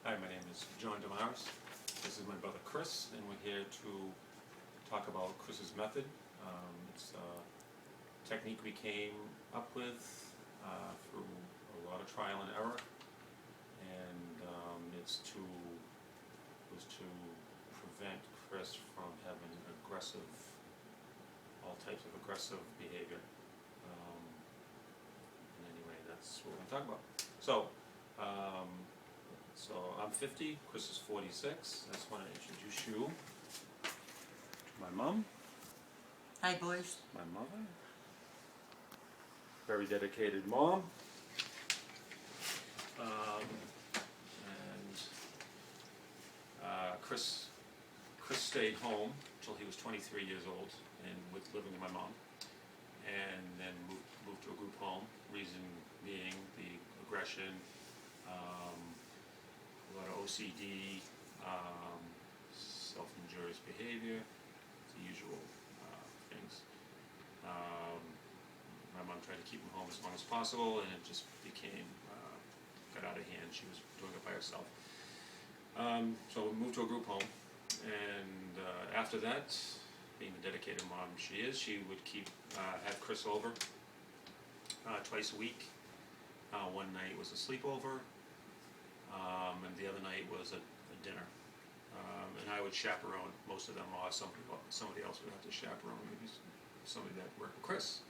Hi, my name is John Damaris. This is my brother Chris, and we're here to talk about Chris's method. It's a technique we came up with through a lot of trial and error, and was to prevent Chris from having all types of aggressive behavior. And anyway, that's what we're going to talk about. So I'm 50, Chris is 46. I just want to introduce you to my mom. Hi, boys. My mother. Very dedicated mom. Chris stayed home until he was 23 years old and was living with my mom, and then moved to a group home. Reason being the aggression, a lot of OCD, self-injurious behavior, the usual things. My mom tried to keep him home as long as possible, and it just got out of hand. She was doing it by herself. So we moved to a group home, and after that, being the dedicated mom she is, she would have Chris over twice a week. One night was a sleepover, and the other night was a dinner. And I would chaperone most of them, or somebody else would have to chaperone, maybe somebody that worked with Chris.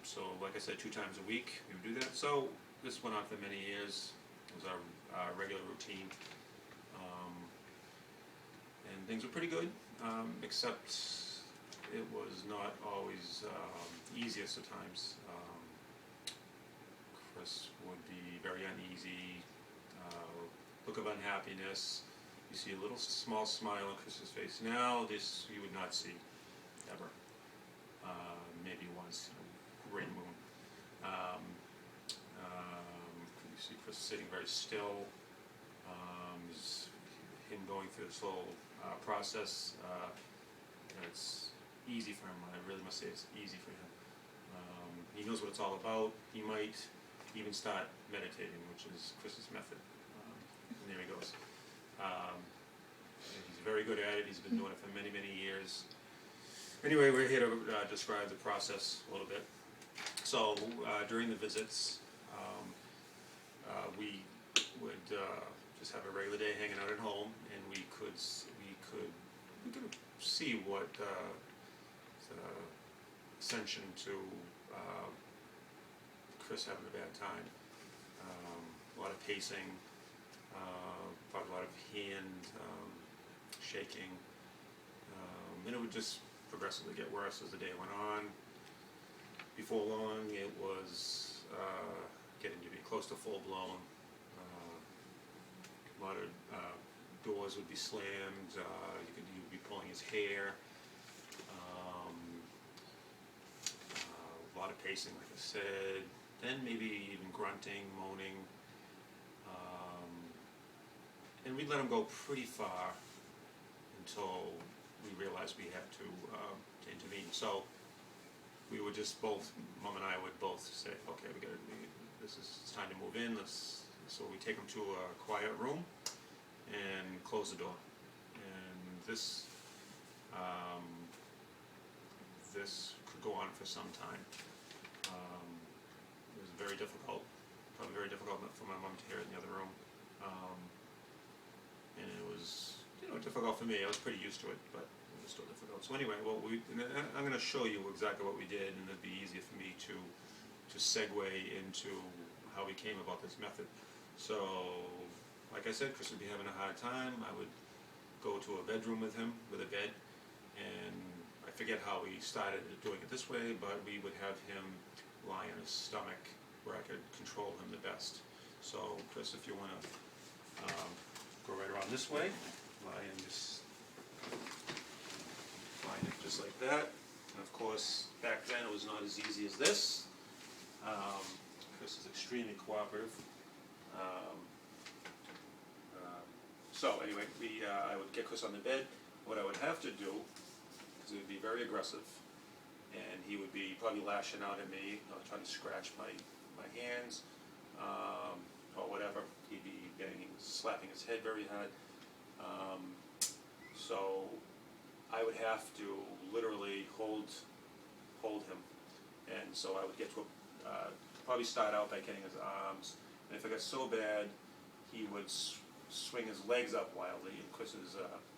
So like I said, 2 times a week we would do that. So this went on for many years. It was our regular routine, and things were pretty good, except it was not always easiest at times. Chris would be very uneasy, look of unhappiness. You see a little small smile on Chris's face now. This you would not see ever. Maybe once in a great moon. You see Chris sitting very still. Him going through this whole process. It's easy for him. I really must say it's easy for him. He knows what it's all about. He might even start meditating, which is Chris's method. And there he goes. He's very good at it. He's been doing it for many, many years. Anyway, we're here to describe the process a little bit. So during the visits, we would just have a regular day hanging out at home, and we could see what ascension to Chris having a bad time. A lot of pacing, probably a lot of hand shaking, and it would just progressively get worse as the day went on. Before long, it was getting to be close to full-blown. A lot of doors would be slammed. You'd be pulling his hair. A lot of pacing, like I said. Then maybe even grunting, moaning. And we'd let him go pretty far until we realized we had to intervene. So we would just Mom and I would both say, okay, it's time to move in. So we take him to a quiet room and close the door. And this could go on for some time. It was very difficult, probably very difficult for my mom to hear it in the other room. And it was difficult for me. I was pretty used to it, but it was still difficult. So anyway, I'm going to show you exactly what we did, and it'd be easier for me to segue into how we came about this method. So, like I said, Chris would be having a hard time. I would go to a bedroom with him, with a bed, and I forget how we started doing it this way, but we would have him lie on his stomach where I could control him the best. So, Chris, if you want to go right around this way, lie in just like that. And of course, back then it was not as easy as this. Chris is extremely cooperative. So anyway, I would get Chris on the bed. What I would have to do is it would be very aggressive, and he would be probably lashing out at me, trying to scratch my hands, or whatever. He'd be banging his slapping his head very hard. So I would have to literally hold him, and so I would get to probably start out by getting his arms, and if it got so bad, he would swing his legs up wildly. And Chris is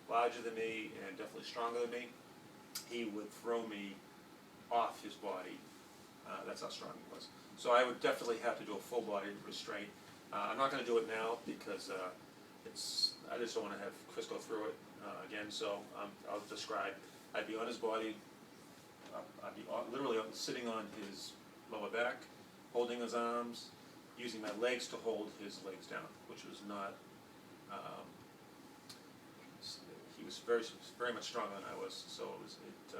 larger than me and definitely stronger than me. He would throw me off his body. That's how strong he was. So I would definitely have to do a full body restraint. I'm not going to do it now because I just don't want to have Chris go through it again. So I'll describe. I'd be on his body. I'd be literally sitting on his lower back, holding his arms, using my legs to hold his legs down, which was not. He was very much stronger than I was, so it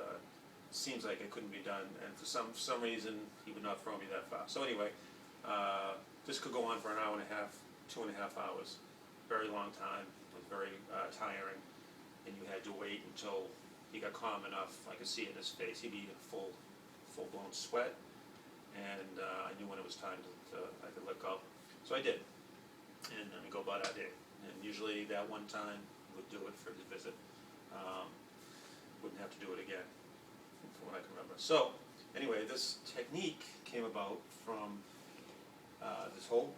seems like it couldn't be done. And for some reason, he would not throw me that far. So anyway, this could go on for an hour and a half, 2.5 hours. Very long time. It was very tiring, and you had to wait until he got calm enough. I could see it in his face. He'd be in full-blown sweat, and I knew when it was time I could let go. So I did, and then we go about our day. And usually that one time would do it for his visit. Wouldn't have to do it again, from what I can remember. So anyway, this technique came about from this whole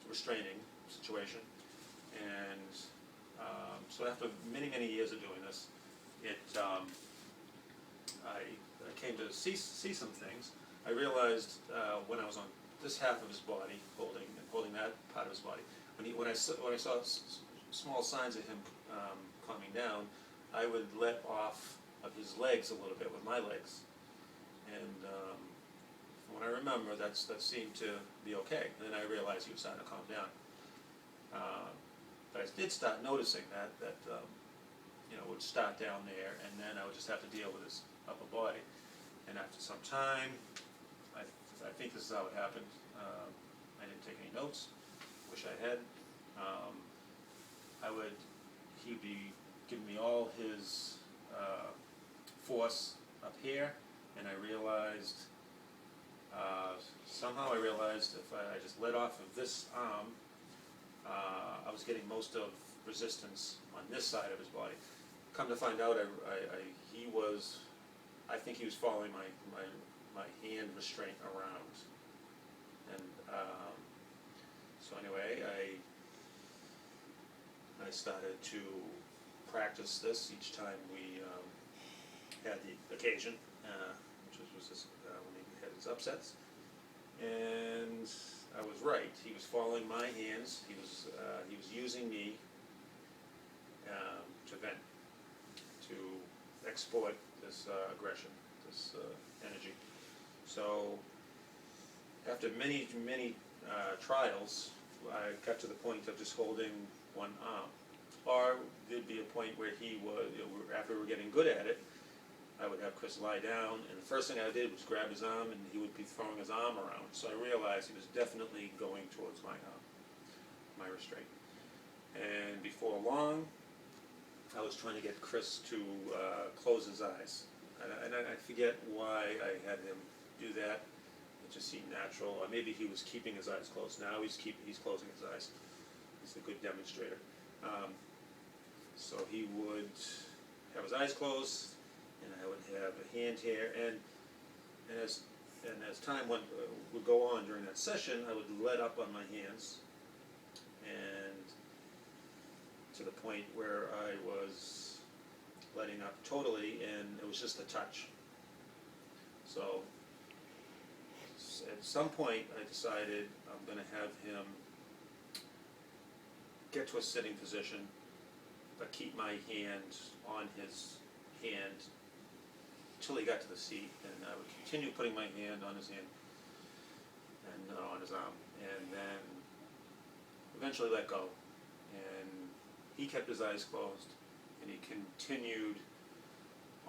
restraining situation, and so after many years of doing this, I came to see some things. I realized when I was on this half of his body, holding that part of his body, when I saw small signs of him calming down, I would let off of his legs a little bit with my legs, and from what I remember, that seemed to be okay. And then I realized he was starting to calm down. But I did start noticing that would start down there, and then I would just have to deal with his upper body. And after some time, I think this is how it happened. I didn't take any notes. Wish I had. He'd be giving me all his force up here, and somehow I realized if I just let off of this arm, I was getting most of resistance on this side of his body. Come to find out, I think he was following my hand restraint around, and so anyway, I started to practice this each time we had the occasion, which was just when he had his upsets, and I was right. He was following my hands. He was using me to vent, to export this aggression, this energy. So after many trials, I got to the point of just holding one arm. Or there'd be a point where after we were getting good at it, I would have Chris lie down, and the first thing I did was grab his arm, and he would be throwing his arm around. So I realized he was definitely going towards my arm, my restraint. And before long, I was trying to get Chris to close his eyes. And I forget why I had him do that. It just seemed natural. Or maybe he was keeping his eyes closed. Now he's closing his eyes. He's a good demonstrator. So he would have his eyes closed, and I would have a hand here. And as time would go on during that session, I would let up on my hands, and to the point where I was letting up totally, and it was just a touch. So at some point I decided I'm going to have him get to a sitting position, but keep my hand on his hand until he got to the seat, and I would continue putting my hand on his hand and on his arm, and then eventually let go. And he kept his eyes closed, and he continued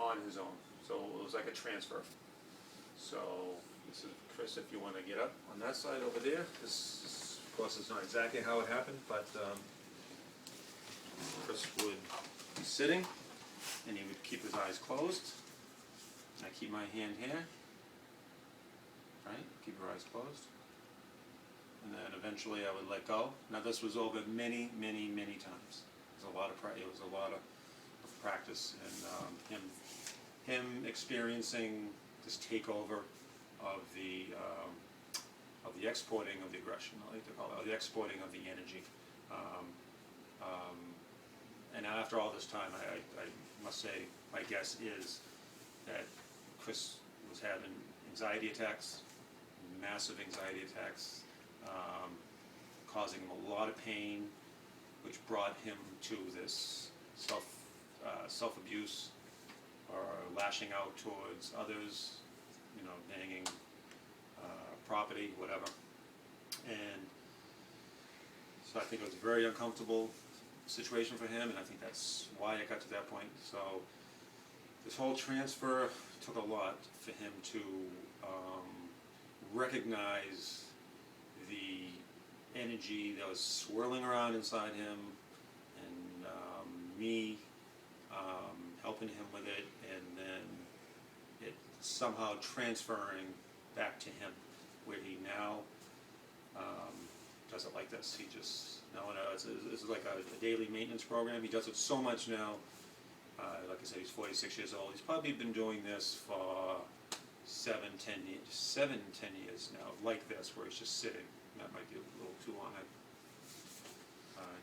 on his own. So it was like a transfer. So this is Chris, if you want to get up on that side over there. This, of course, is not exactly how it happened, but Chris would be sitting, and he would keep his eyes closed. I keep my hand here, right? Keep your eyes closed. and then eventually I would let go. Now this was over many, many, many times. It was a lot of practice, and him experiencing this takeover of the exporting of the aggression, I like to call it, the exporting of the energy. And after all this time, I must say, my guess is that Chris was having anxiety attacks, massive anxiety attacks, causing him a lot of pain, which brought him to this self-abuse or lashing out towards others, banging property, whatever. And so I think it was a very uncomfortable situation for him, and I think that's why it got to that point. So this whole transfer took a lot for him to recognize the energy that was swirling around inside him, and me helping him with it, and then it somehow transferring back to him, where he now does it like this. He just, this is like a daily maintenance program. He does it so much now. Like I said, he's 46 years old. He's probably been doing this for 7, 10 years now, like this, where he's just sitting. That might be a little too long. I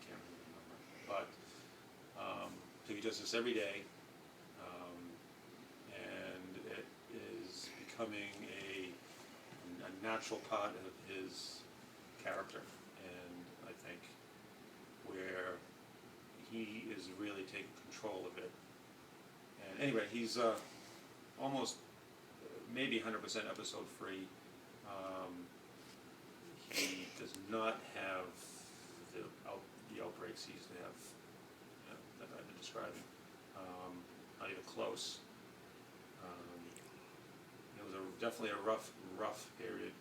can't remember. But so he does this every day, and it is becoming a natural part of his character, and I think where he is really taking control of it. And anyway, he's almost maybe 100% episode free. He does not have the outbreaks he used to have, that I've been describing. Not even close. It was definitely a rough period.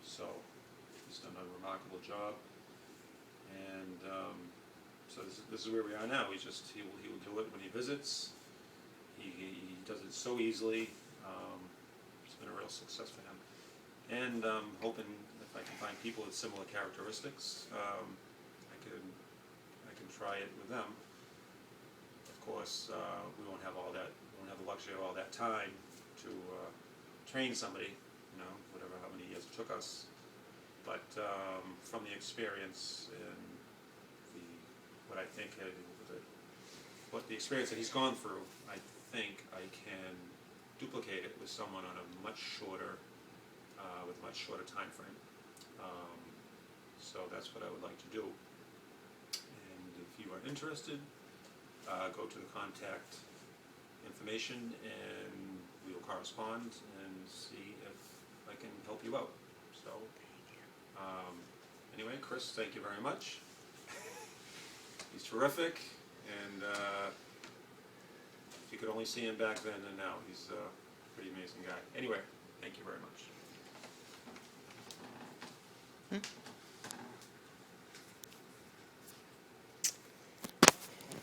So he's done a remarkable job, and so this is where we are now. He will do it when he visits. He does it so easily. It's been a real success for him, and hoping if I can find people with similar characteristics, I can try it with them. Of course, we won't have all that. We won't have the luxury of all that time to train somebody. Whatever, how many years it took us. But from the experience and what I think, what the experience that he's gone through, I think I can duplicate it with someone on a much shorter time frame. So that's what I would like to do. And if you are interested, go to the contact information, and we will correspond and see if I can help you out. So, anyway, Chris, thank you very much. He's terrific, and if you could only see him back then and now, he's a pretty amazing guy. Anyway, thank you very much.